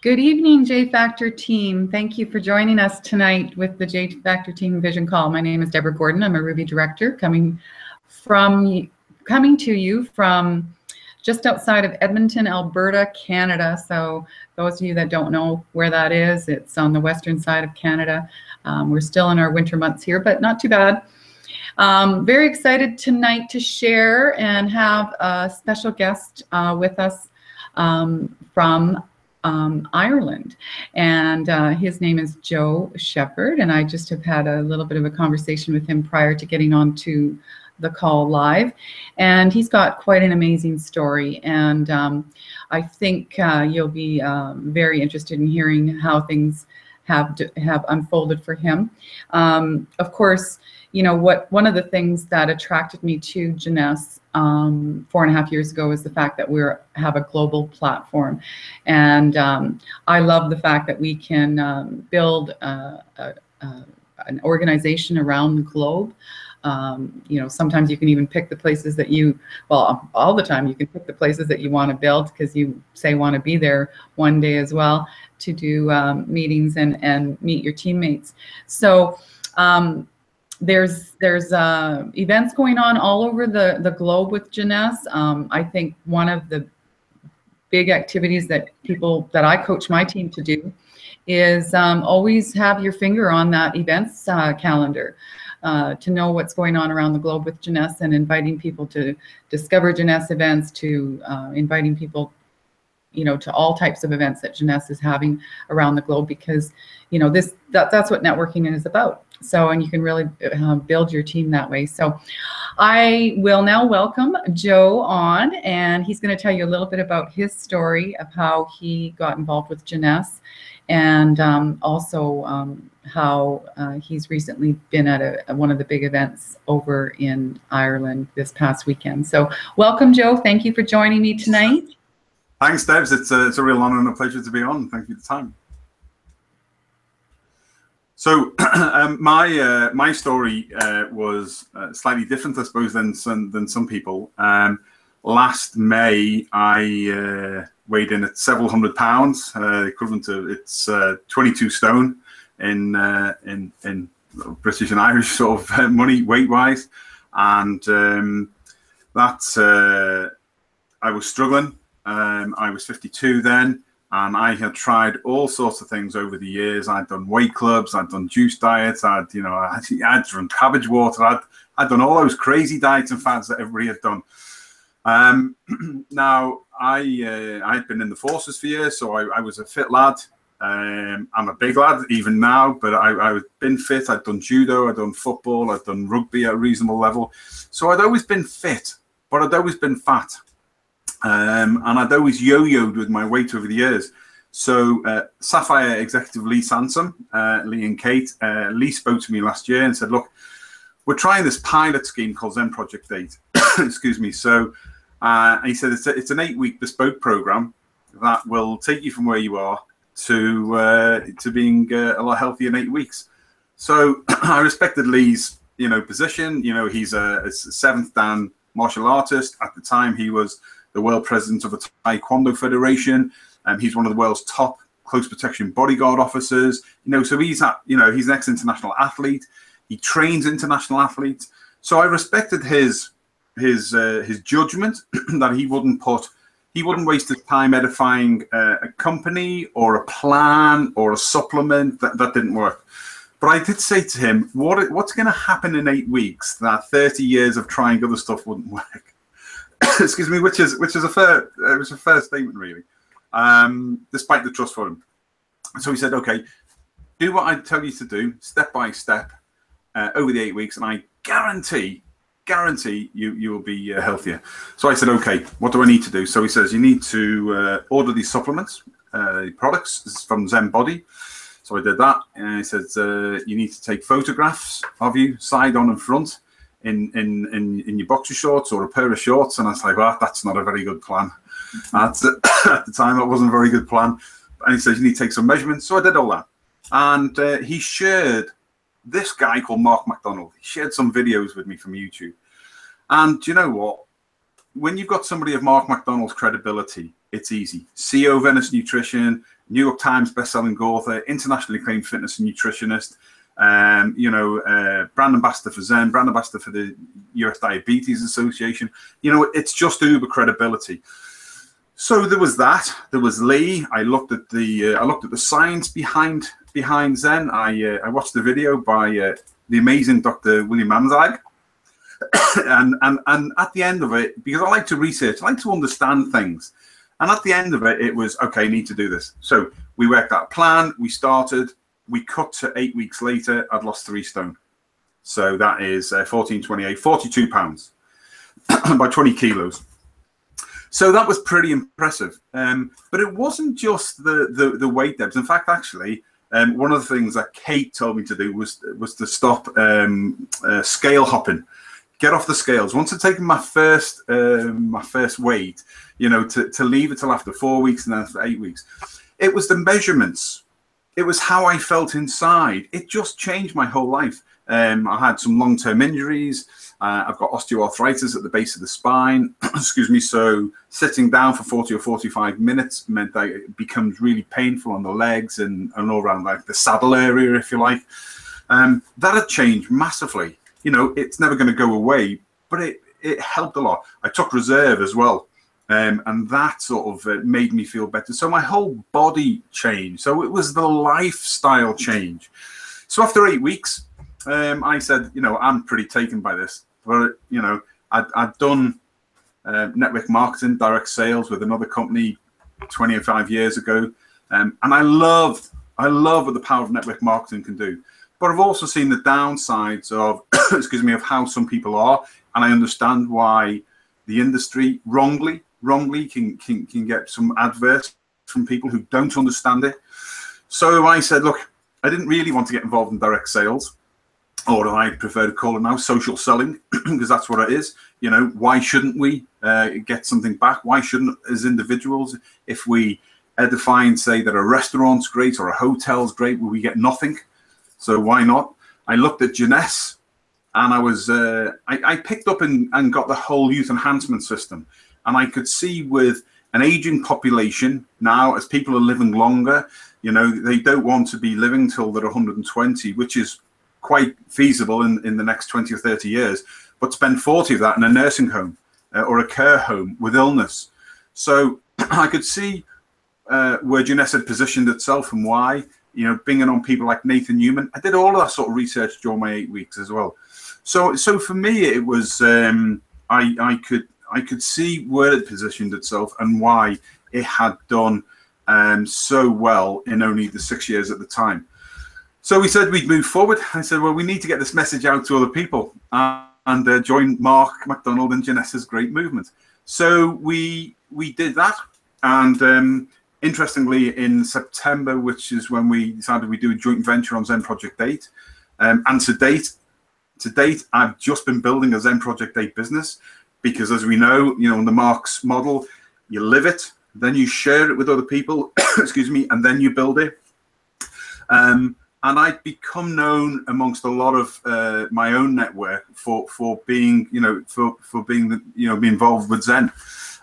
Good evening, J Factor team. Thank you for joining us tonight with the J Factor team vision call. My name is Deborah Gordon. I'm a Ruby director coming to you from just outside of Edmonton, Alberta, Canada. So those of you that don't know where that is, it's on the western side of Canada. We're still in our winter months here, but not too bad. Very excited tonight to share and have a special guest with us from Ireland, and his name is Joe Shepherd, and I just have had a little bit of a conversation with him prior to getting on to the call live, and he's got quite an amazing story, and I think you'll be very interested in hearing how things have unfolded for him. Of course, you know one of the things that attracted me to Jeunesse 4.5 years ago is the fact that we have a global platform, and I love the fact that we can build an organization around the globe. You know, sometimes you can even pick the places that all the time you can pick the places that you want to build because you want to be there one day as well to do meetings and meet your teammates. So there's events going on all over the globe with Jeunesse. I think one of the big activities that I coach my team to do is always have your finger on that events calendar to know what's going on around the globe with Jeunesse, and inviting people to discover Jeunesse events, to inviting people, you know, to all types of events that Jeunesse is having around the globe, because, you know, that's what networking is about. So, and you can really build your team that way. So I will now welcome Joe on, and he's going to tell you a little bit about his story of how he got involved with Jeunesse, and also how he's recently been at one of the big events over in Ireland this past weekend. So welcome, Joe. Thank you for joining me tonight. Thanks, Debs. It's a real honor and a pleasure to be on. Thank you for the time. So my story was slightly different, I suppose, than some people. Last May, I weighed in at several hundred pounds, equivalent to 22 stone in British and Irish sort of money, weight-wise, and I was struggling. I was 52 then. And I had tried all sorts of things over the years. I'd done weight clubs, I'd done juice diets, I'd drunk cabbage water, I'd done all those crazy diets and fads that everybody had done. Now, I'd been in the forces for years, so I was a fit lad. I'm a big lad even now, but I've been fit. I'd done judo, I'd done football, I'd done rugby at a reasonable level. So I'd always been fit, but I'd always been fat. And I'd always yo-yoed with my weight over the years. So Sapphire executive Lee Sansom, Lee and Kate, Lee spoke to me last year and said, look, we're trying this pilot scheme called Zen Project 8. Excuse me. So he said it's an 8-week bespoke program that will take you from where you are to being a lot healthier in 8 weeks. So I respected Lee's, position. He's a 7th Dan martial artist. At the time, he was the world president of the Taekwondo Federation. He's one of the world's top close protection bodyguard officers. So he's an ex-international athlete. He trains international athletes. So I respected his judgment that he wouldn't waste his time edifying a company or a plan or a supplement that didn't work. But I did say to him, what's going to happen in 8 weeks that 30 years of trying other stuff wouldn't work? Excuse me, which is a fair statement, really, despite the trust for him. So he said, okay, do what I tell you to do, step by step, over the 8 weeks, and I guarantee you will be healthier. So I said, okay, what do I need to do? So he says, you need to order these supplements, products from Zen Body. So I did that, and he says, you need to take photographs of you, side on and front, in your boxer shorts or a pair of shorts. And I was like, well, that's not a very good plan. At the time, that wasn't a very good plan. And he says, you need to take some measurements. So I did all that. And he shared, this guy called Mark McDonald, he shared some videos with me from YouTube. And do you know what? When you've got somebody of Mark McDonald's credibility, it's easy. CEO of Venice Nutrition, New York Times best-selling author, internationally acclaimed fitness and nutritionist, brand ambassador for Zen, brand ambassador for the US Diabetes Association. It's just uber credibility. So there was that. There was Lee. I looked at the science behind Zen. I watched the video by the amazing Dr. William Manzag. and at the end of it, because I like to research, I like to understand things. And at the end of it, it was, okay, need to do this. So we worked out a plan, we started, we cut to 8 weeks later, I'd lost 3 stone. So that is 14, 28, 42 pounds by 20 kilos. So that was pretty impressive. But it wasn't just the weight, Debs. In fact, actually, one of the things that Kate told me to do was to stop scale hopping. Get off the scales. Once I'd taken my first weight, to leave it till after 4 weeks and then after 8 weeks. It was the measurements. It was how I felt inside. It just changed my whole life. I had some long-term injuries. I've got osteoarthritis at the base of the spine. Excuse me. So sitting down for 40 or 45 minutes meant that it becomes really painful on the legs and all around like the saddle area, if you like. That had changed massively. It's never going to go away, but it helped a lot. I took reserve as well. And that sort of made me feel better. So my whole body changed. So it was the lifestyle change. So after 8 weeks, I said, I'm pretty taken by this. But, I'd done network marketing, direct sales with another company 25 years ago. And I love what the power of network marketing can do. But I've also seen the downsides of, of how some people are. And I understand why the industry wrongly can get some adverse from people who don't understand it. So I said, look, I didn't really want to get involved in direct sales, or I prefer to call it now social selling, because that's what it is. Why shouldn't we get something back? Why shouldn't, as individuals, if we edify and say that a restaurant's great or a hotel's great, will we get nothing? So why not? I looked at Jeunesse, and I picked up and got the whole youth enhancement system. And I could see with an aging population now, as people are living longer, they don't want to be living till they're 120, which is quite feasible in the next 20 or 30 years, but spend 40 of that in a nursing home or a care home with illness. So I could see where Jeunesse had positioned itself and why, bringing on people like Nathan Newman. I did all of that sort of research during my 8 weeks as well. So for me, it was, I could see where it positioned itself and why it had done so well in only the 6 years at the time. So we said we'd move forward. I said, well, we need to get this message out to other people and join Mark McDonald and Jeunesse's great movement. So we did that. And interestingly, in September, which is when we decided we'd do a joint venture on Zen Project 8. And to date, I've just been building a Zen Project 8 business. Because as we know, in the Mark's model, you live it, then you share it with other people, and then you build it. And I've become known amongst a lot of my own network for being, for being, be involved with Zen.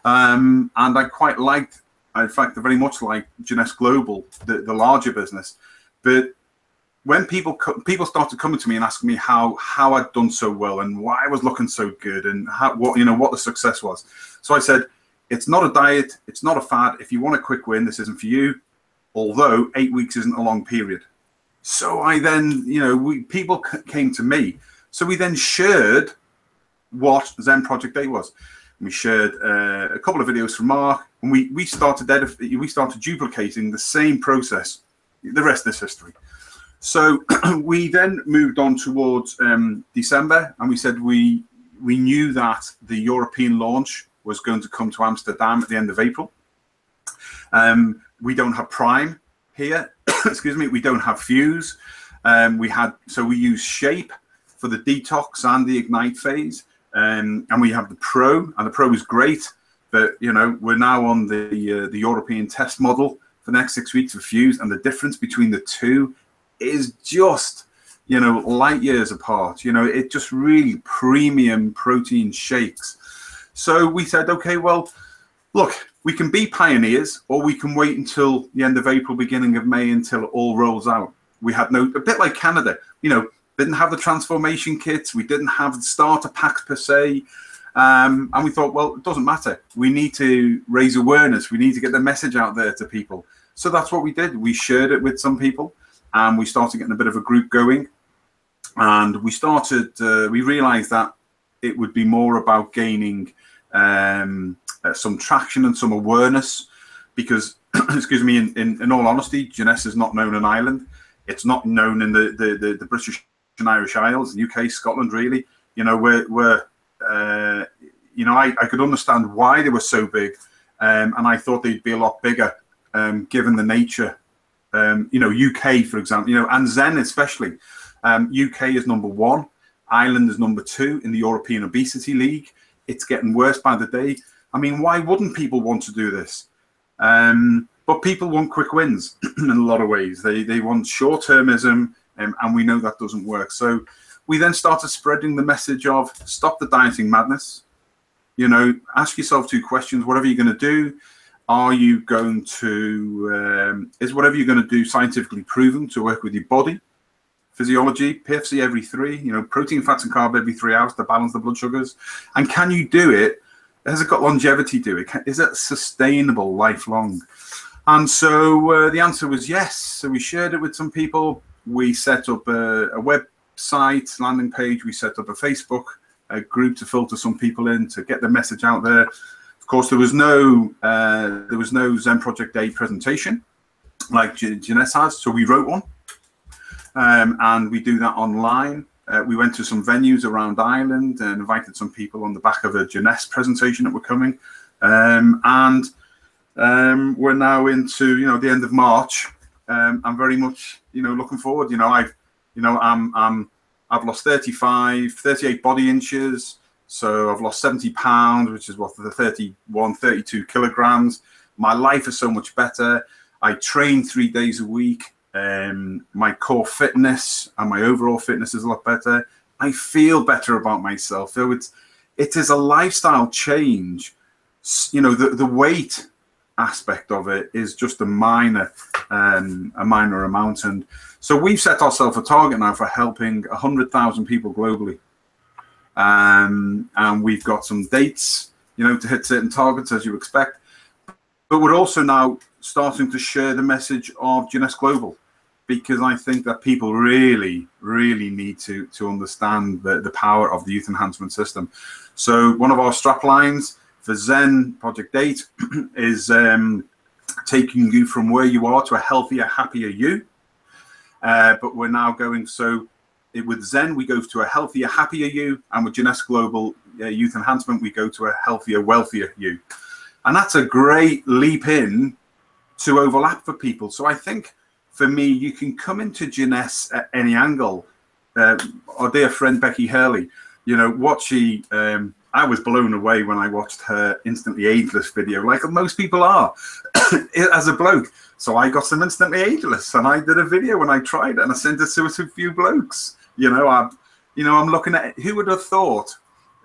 And I quite liked, in fact, I very much like Jeunesse Global, the larger business. But when people started coming to me and asking me how I'd done so well and why I was looking so good and what the success was. So I said, it's not a diet, it's not a fad. If you want a quick win, this isn't for you. Although 8 weeks isn't a long period. So I then, people came to me. So we then shared what Zen Project 8 was. We shared a couple of videos from Mark, and we started duplicating the same process. The rest is history. So we then moved on towards December, and we said we knew that the European launch was going to come to Amsterdam at the end of April. We don't have Prime here. We don't have Fuse. We use Shape for the detox and the Ignite phase, and we have the Pro, and the Pro is great. But we're now on the European test model for the next 6 weeks of Fuse, and the difference between the two is just, light years apart. It just really premium protein shakes. So we said, okay, well, look, we can be pioneers, or we can wait until the end of April, beginning of May, until it all rolls out. We had no, a bit like Canada, you know, didn't have the transformation kits. We didn't have the starter packs per se. And we thought, well, it doesn't matter. We need to raise awareness. We need to get the message out there to people. So that's what we did. We shared it with some people, and we started getting a bit of a group going. And we started, we realized that it would be more about gaining some traction and some awareness, because, excuse me, in all honesty, Jeunesse is not known in Ireland. It's not known in the British and Irish Isles, UK, Scotland, really. You know, you know, I could understand why they were so big, and I thought they'd be a lot bigger, given the nature. You know, UK, for example, you know, and Zen especially. UK is #1. Ireland is #2 in the European Obesity League. It's getting worse by the day. I mean, why wouldn't people want to do this? But people want quick wins in a lot of ways. They want short-termism, and we know that doesn't work. So we then started spreading the message of stop the dieting madness. You know, ask yourself 2 questions. Whatever you're going to do, are you going to, is whatever you're going to do scientifically proven to work with your body? Physiology, PFC every 3, you know, protein, fats, and carb every 3 hours to balance the blood sugars. And can you do it? Has it got longevity to it? Is it sustainable, lifelong? And so the answer was yes. So we shared it with some people. We set up a website, landing page. We set up a Facebook group to filter some people in to get the message out there. Of course, there was no Zen Project Day presentation like Jeunesse has, so we wrote one. And we do that online. We went to some venues around Ireland and invited some people on the back of a Jeunesse presentation that were coming. We're now into, you know, the end of March. I'm very much, you know, looking forward. You know, I've lost 38 body inches. So I've lost 70 pounds, which is what, the 32 kilograms. My life is so much better. I train 3 days a week. My core fitness and my overall fitness is a lot better. I feel better about myself. So it is a lifestyle change. You know, the weight aspect of it is just a minor amount. And so we've set ourselves a target now for helping 100,000 people globally. And we've got some dates, you know, to hit certain targets, as you expect. But we're also now starting to share the message of Jeunesse Global, because I think that people really, really need to understand the power of the youth enhancement system. So one of our strap lines for Zen Project 8 is taking you from where you are to a healthier, happier you. But we're now going, so with Zen, we go to a healthier, happier you, and with Jeunesse Global Youth Enhancement, we go to a healthier, wealthier you. And that's a great leap in to overlap for people. So I think, for me, you can come into Jeunesse at any angle. Our dear friend Becky Hurley, you know, what she, I was blown away when I watched her Instantly Ageless video, like most people are, as a bloke. So I got some Instantly Ageless, and I did a video when I tried it, and I sent it to a few blokes. You know, I'm looking at, who would have thought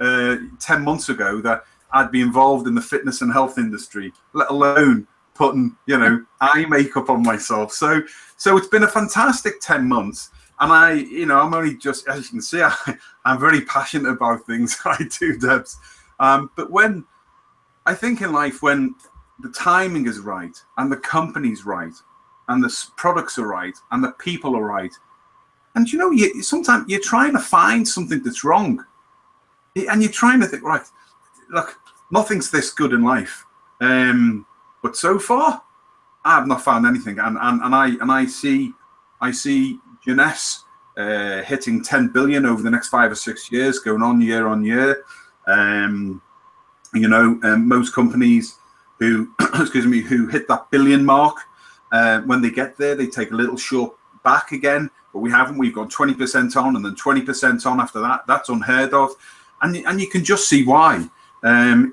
10 months ago that I'd be involved in the fitness and health industry, let alone putting, you know, eye makeup on myself. So it's been a fantastic 10 months. And you know, I'm only just, as you can see, I'm very passionate about things I do, Debs. But when, I think in life, when the timing is right, and the company's right, and the products are right, and the people are right, and you know, sometimes you're trying to find something that's wrong. And you're trying to think, right, look, nothing's this good in life. But so far, I have not found anything, and I see Jeunesse hitting 10 billion over the next 5 or 6 years, going on year on year. You know, most companies who, excuse me, who hit that billion mark, when they get there, they take a little short back again. But we haven't. We've gone 20% on, and then 20% on after that. That's unheard of, and you can just see why.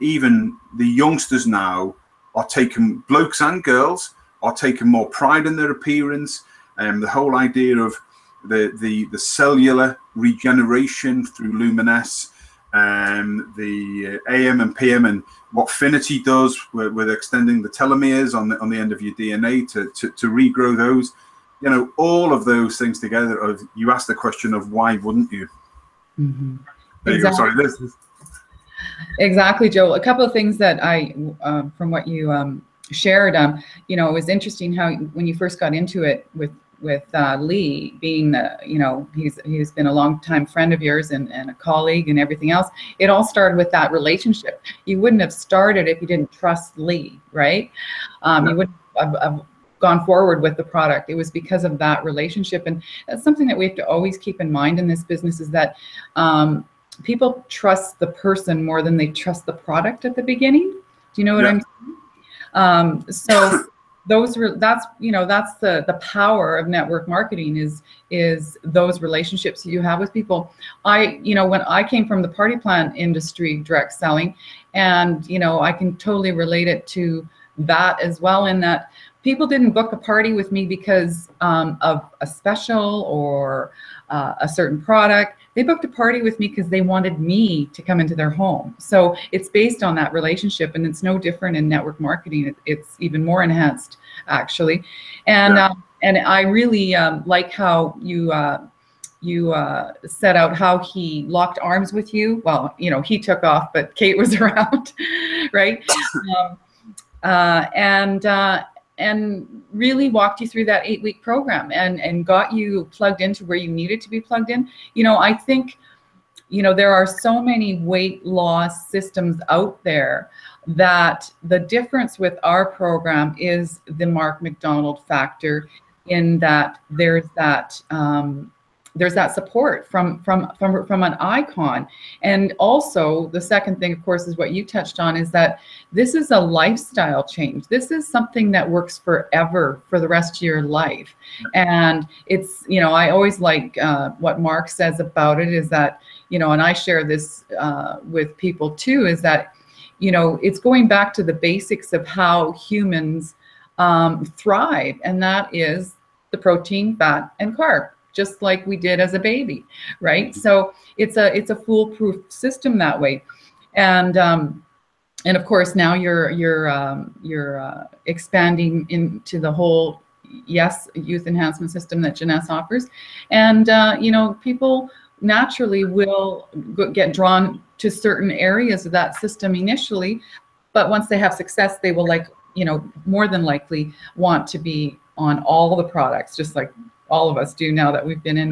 Even the youngsters now are taking, blokes and girls are taking more pride in their appearance. The whole idea of the cellular regeneration through Luminesse, the AM and PM, and what Finity does with extending the telomeres on the end of your DNA to regrow those. You know, all of those things together. You asked the question of why wouldn't you? Mm-hmm. There you go. Sorry, Liz. Exactly, Joel. A couple of things that from what you shared, you know, it was interesting how when you first got into it with Lee being, you know, he's been a long-time friend of yours and a colleague and everything else. It all started with that relationship. You wouldn't have started if you didn't trust Lee, right? You wouldn't have gone forward with the product. It was because of that relationship, and that's something that we have to always keep in mind in this business, is that people trust the person more than they trust the product at the beginning. Do you know what I'm saying? So that's, you know, that's the power of network marketing, is those relationships you have with people. You know, when I came from the party plan industry, direct selling, and, you know, I can totally relate it to that as well, in that people didn't book a party with me because of a special or a certain product. They booked a party with me because they wanted me to come into their home. So it's based on that relationship, and it's no different in network marketing. It's even more enhanced, actually. And I really like how you set out how he locked arms with you. Well, you know, he took off, but Kate was around, right? And really walked you through that 8-week program and got you plugged into where you needed to be plugged in. You know, I think, you know, there are so many weight loss systems out there that the difference with our program is the Mark McDonald factor, in that there's that support from an icon. And also the second thing, of course, is what you touched on, is that this is a lifestyle change. This is something that works forever, for the rest of your life. And it's, you know, I always like what Mark says about it, is that, you know, and I share this with people too, is that, you know, it's going back to the basics of how humans thrive, and that is the protein, fat, and carb, just like we did as a baby, right? So it's a foolproof system that way. And of course now you're expanding into the whole youth enhancement system that Jeunesse offers. And you know, people naturally will get drawn to certain areas of that system initially, but once they have success, they will, like, you know, more than likely want to be on all the products, just like all of us do now that we've been in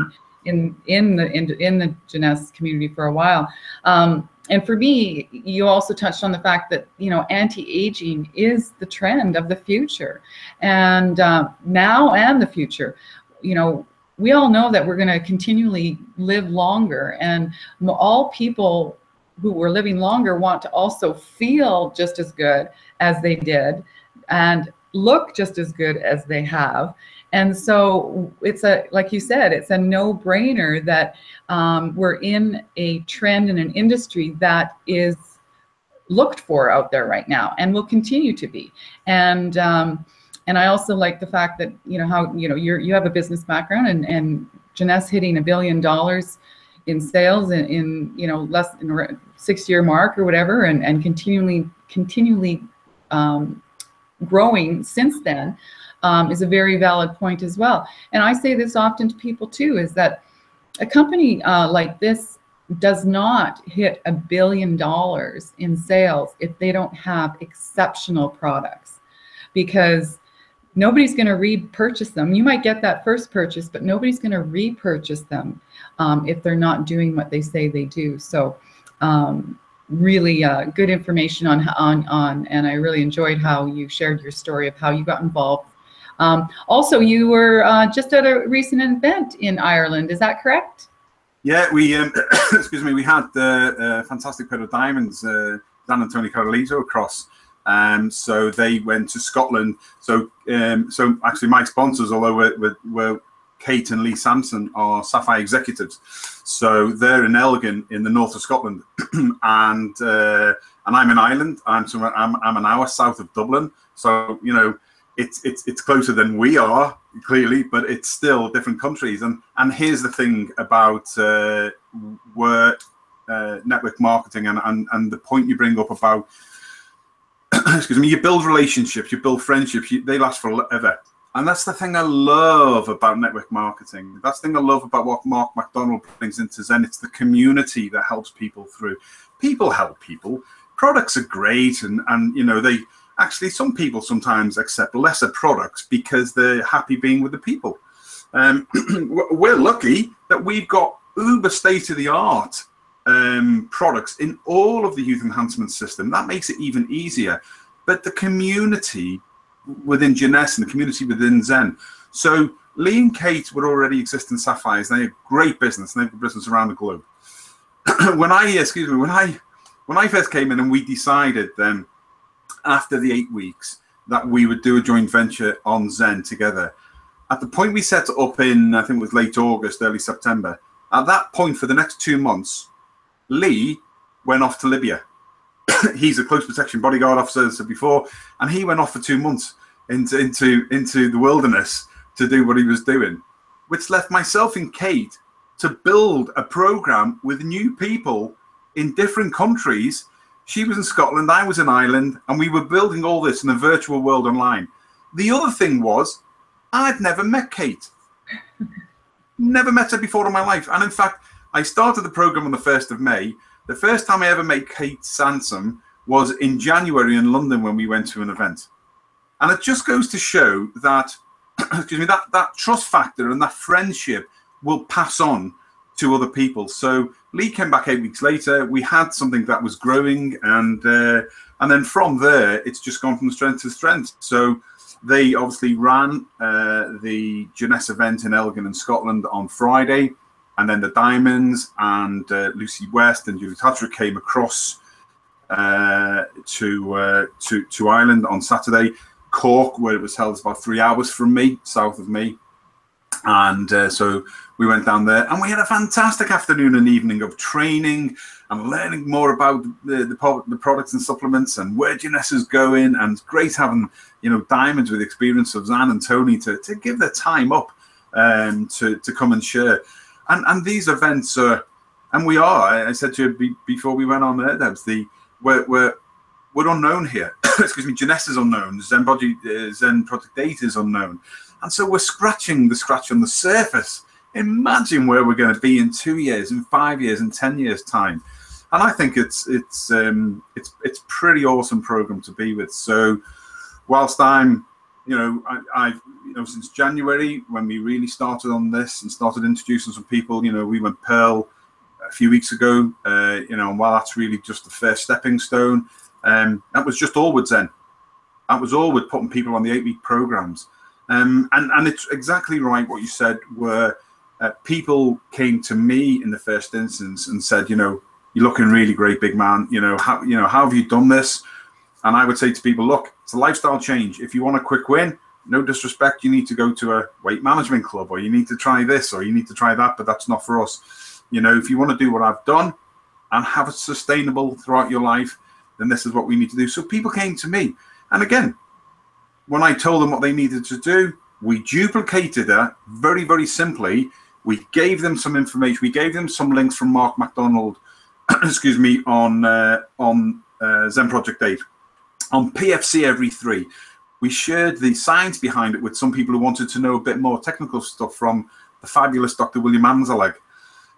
the Jeunesse community for a while. And for me, you also touched on the fact that, you know, anti-aging is the trend of the future, and now and the future. You know, we all know that we're going to continually live longer, and all people who are living longer want to also feel just as good as they did and look just as good as they have. And so it's like you said, it's a no-brainer that we're in a trend in an industry that is looked for out there right now, and will continue to be. And I also like the fact that, you know, how, you know, you have a business background, and Jeunesse hitting $1 billion in sales in you know, less than a 6-year mark or whatever, and continually growing since then, is a very valid point as well. And I say this often to people too, is that a company like this does not hit $1 billion in sales if they don't have exceptional products, because nobody's going to repurchase them. You might get that first purchase, but nobody's going to repurchase them if they're not doing what they say they do. So really good information on, and I really enjoyed how you shared your story of how you got involved. Also, you were just at a recent event in Ireland. Is that correct? Yeah, we excuse me. We had a fantastic pair of diamonds, Dan and Tony Carolito, across. So they went to Scotland. So actually, my sponsors, although we're Kate and Lee Sampson, are Sapphire executives. So they're in Elgin in the north of Scotland, and I'm in Ireland. I'm an hour south of Dublin. So, you know, it's closer than we are, clearly, but it's still different countries. And here's the thing about where network marketing and the point you bring up about, excuse me, you build relationships, you build friendships, they last forever. And that's the thing I love about network marketing. That's the thing I love about what Mark McDonald brings into Zen. It's the community that helps people through. People help people. Products are great, and you know, they actually, some people sometimes accept lesser products because they're happy being with the people. We're lucky that we've got uber state-of-the-art products in all of the youth enhancement system. That makes it even easier. But the community within Jeunesse and the community within Zen. So Lee and Kate would already exist in Sapphires. They're a great business, and they've got business around the globe. when I first came in, and we decided then after the 8 weeks that we would do a joint venture on Zen together. At the point we set it up in, I think it was late August, early September, at that point for the next 2 months, Lee went off to Libya. He's a close protection bodyguard officer, as I said before, and he went off for 2 months into the wilderness to do what he was doing, which left myself and Kate to build a program with new people in different countries. She was in Scotland, I was in Ireland, and we were building all this in a virtual world online. The other thing was, I'd never met Kate. Never met her before in my life. And in fact, I started the program on the 1st of May. The first time I ever met Kate Sansom was in January in London when we went to an event. And it just goes to show that, excuse me, that trust factor and that friendship will pass on to other people. So Lee came back 8 weeks later. We had something that was growing, and then from there, it's just gone from strength to strength. So they obviously ran the Jeunesse event in Elgin in Scotland on Friday. And then the Diamonds and Lucy West and Julie Thatcher came across to Ireland on Saturday. Cork, where it was held, is about 3 hours from me, south of me. And so we went down there, and we had a fantastic afternoon and evening of training and learning more about the products and supplements and where Jeunesse is going. And great having, you know, Diamonds with the experience of Zan and Tony to give their time up to come and share. And these events are, and we are, I said to you before we went on there, Debs, we're unknown here. Excuse me, Jeunesse is unknown, Zen Project 8 is unknown. And so we're scratching the scratch on the surface. Imagine where we're going to be in 2 years, in 5 years, in 10 years' time. And I think it's pretty awesome program to be with. So whilst I'm, you know, I've, you know, since January when we really started on this and started introducing some people, you know, we went Pearl a few weeks ago, you know, and while that's really just the first stepping stone, that was just all with Zen. That was all with putting people on the 8-week programs. And it's exactly right what you said, where people came to me in the first instance and said, you know, you're looking really great, big man. How have you done this? And I would say to people, look, it's a lifestyle change. If you want a quick win, no disrespect, you need to go to a weight management club, or you need to try this, or you need to try that, but that's not for us. You know, if you want to do what I've done and have it sustainable throughout your life, then this is what we need to do. So people came to me. And again, when I told them what they needed to do, we duplicated it very, very simply. We gave them some information. We gave them some links from Mark McDonald, excuse me, on Zen Project 8. On PFC every 3, we shared the science behind it with some people who wanted to know a bit more technical stuff from the fabulous Dr. William Anzalag.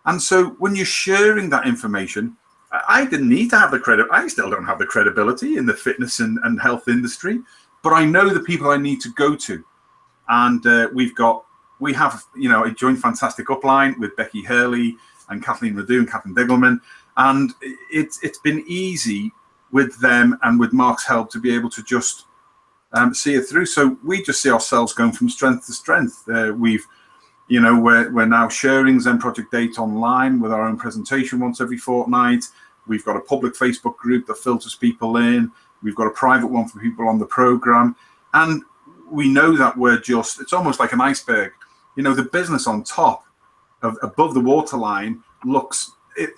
And so when you're sharing that information, I didn't need to have the credit. I still don't have the credibility in the fitness and health industry, but I know the people I need to go to. And we have, you know, a joint fantastic upline with Becky Hurley and Kathleen Radu and Catherine Diggleman. And it's been easy with them and with Mark's help to be able to just see it through. So we just see ourselves going from strength to strength. We're now sharing Zen Project 8 online with our own presentation once every fortnight. We've got a public Facebook group that filters people in. We've got a private one for people on the program. And we know that it's almost like an iceberg. You know, the business on top above the waterline looks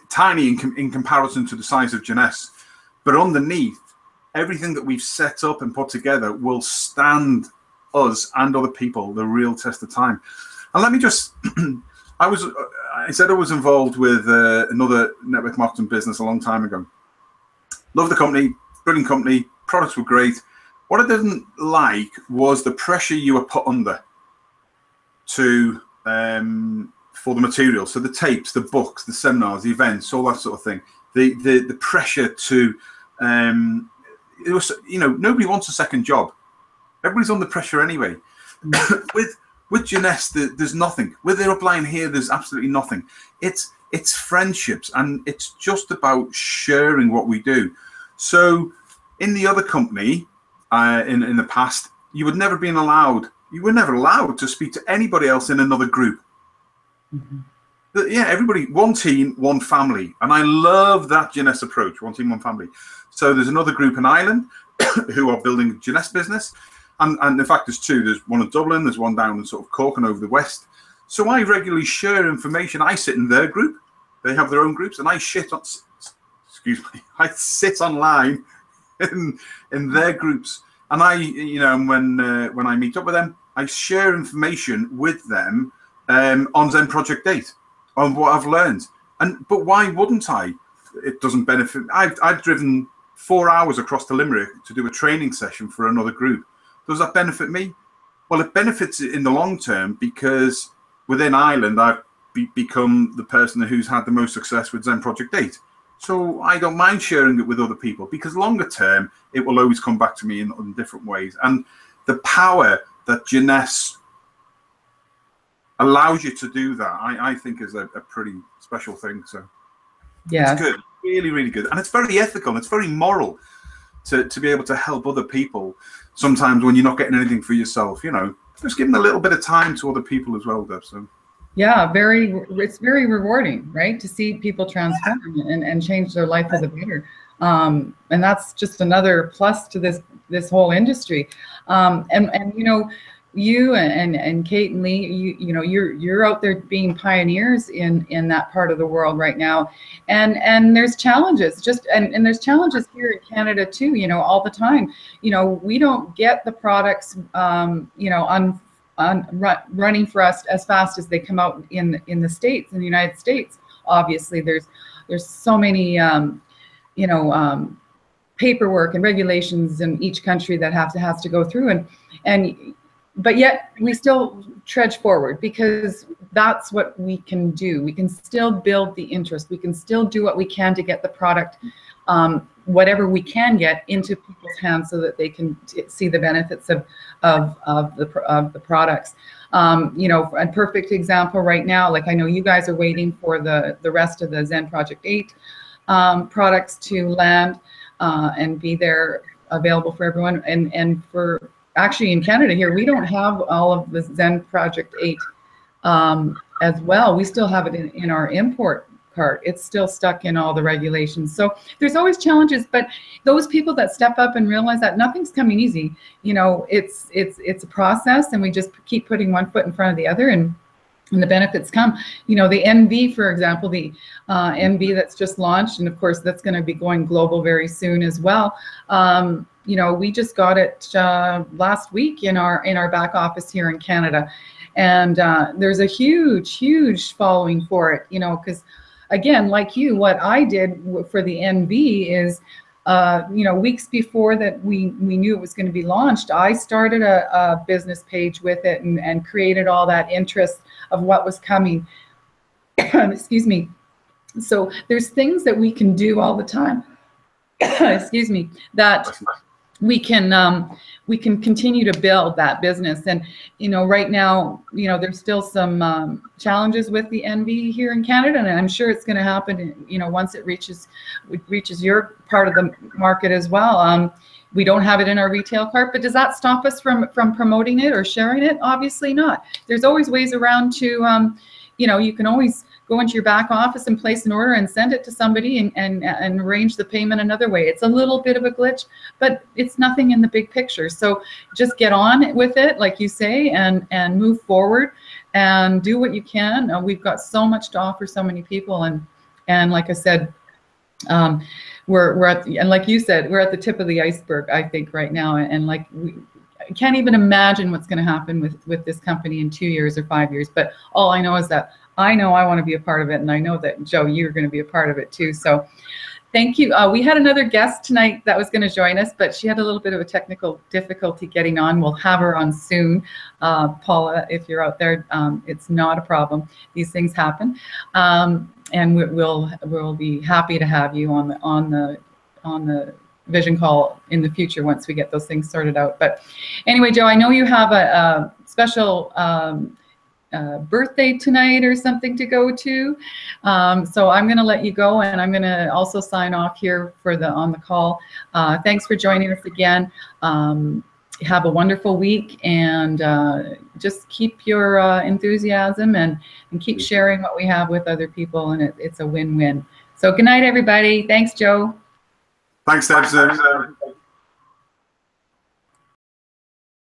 tiny in comparison to the size of Jeunesse. But underneath, everything that we've set up and put together will stand us and other people the real test of time. And let me just, I I said I was involved with another network marketing business a long time ago. Loved the company, brilliant company, products were great. What I didn't like was the pressure you were put under to for the material. So the tapes, the books, the seminars, the events, all that sort of thing. The pressure to it was, you know, nobody wants a second job. Everybody's under pressure anyway. with Jeunesse, there's nothing. With their upline here, there's absolutely nothing. It's friendships, and it's just about sharing what we do. So in the other company, in the past, you were never allowed to speak to anybody else in another group. Yeah, everybody, one team, one family. And I love that Jeunesse approach, one team, one family. So there's another group in Ireland who are building Jeunesse business. And in fact, there's two. There's one in Dublin, there's one down in sort of Cork and over the west. So I regularly share information. I sit in their group. They have their own groups, and I I sit online in their groups. And I, you know, when I meet up with them, I share information with them on Zen Project 8, on what I've learned. But why wouldn't I? It doesn't benefit. I've driven 4 hours across to Limerick to do a training session for another group. Does that benefit me? Well, it benefits in the long term, because within Ireland, I've become the person who's had the most success with Zen Project 8. So I don't mind sharing it with other people, because longer term, it will always come back to me in different ways. And the power that Jeunesse allows you to do that, I think is a pretty special thing. So yeah, it's good, really, really good. And it's very ethical, and it's very moral to be able to help other people. Sometimes when you're not getting anything for yourself, you know, just giving a little bit of time to other people as well, Deb. So yeah, it's very rewarding, right, to see people transform and change their life for the better. And that's just another plus to this whole industry. And you know, you and Kate and Lee, you know, you're out there being pioneers in that part of the world right now, and there's challenges, and there's challenges here in Canada too, you know, all the time. You know, we don't get the products, you know, running for us as fast as they come out in the States, in the United States. Obviously, there's so many you know, paperwork and regulations in each country that has to go through, but yet we still trudge forward, because that's what we can do. We can still build the interest. We can still do what we can to get the product, whatever we can get, into people's hands so that they can see the benefits of the products. You know, a perfect example right now, like I know you guys are waiting for the rest of the Zen Project 8 products to land and be there available for everyone. And for actually in Canada here, we don't have all of the Zen Project 8 as well. We still have it in our import cart. It's still stuck in all the regulations. So there's always challenges, but those people that step up and realize that nothing's coming easy, you know, it's a process, and we just keep putting one foot in front of the other, and the benefits come. You know, the MV, for example, the MV that's just launched, and of course that's going to be going global very soon as well. You know, we just got it last week in our back office here in Canada, and there's a huge following for it. You know, because again, like you, what I did for the MV is, you know, weeks before that we knew it was going to be launched, I started a business page with it and created all that interest of what was coming. Excuse me. So there's things that we can do all the time. Excuse me, that we can continue to build that business. And you know, right now, you know, there's still some challenges with the NV here in Canada, and I'm sure it's going to happen, you know, once it reaches your part of the market as well. We don't have it in our retail cart, but does that stop us from promoting it or sharing it? Obviously not. There's always ways around to, you know, you can always go into your back office and place an order and send it to somebody and arrange the payment another way. It's a little bit of a glitch, but it's nothing in the big picture. So just get on with it, like you say, and move forward and do what you can. We've got so much to offer so many people, and like I said, we're at the, and like you said, we're at the tip of the iceberg, I think, right now. And like I can't even imagine what's going to happen with this company in 2 years or 5 years. But all I know is that I know I want to be a part of it, and I know that, Joe, you're going to be a part of it too. So thank you. We had another guest tonight that was going to join us, but she had a little bit of a technical difficulty getting on. We'll have her on soon. Paula, if you're out there, it's not a problem. These things happen, and we'll be happy to have you on the vision call in the future once we get those things sorted out. But anyway, Joe, I know you have a special birthday tonight or something to go to, so I'm going to let you go, and I'm going to also sign off here for on the call. Thanks for joining us again. Have a wonderful week, and just keep your enthusiasm and keep sharing what we have with other people, and it's a win-win. So good night, everybody. Thanks, Joe. Thanks, Deb.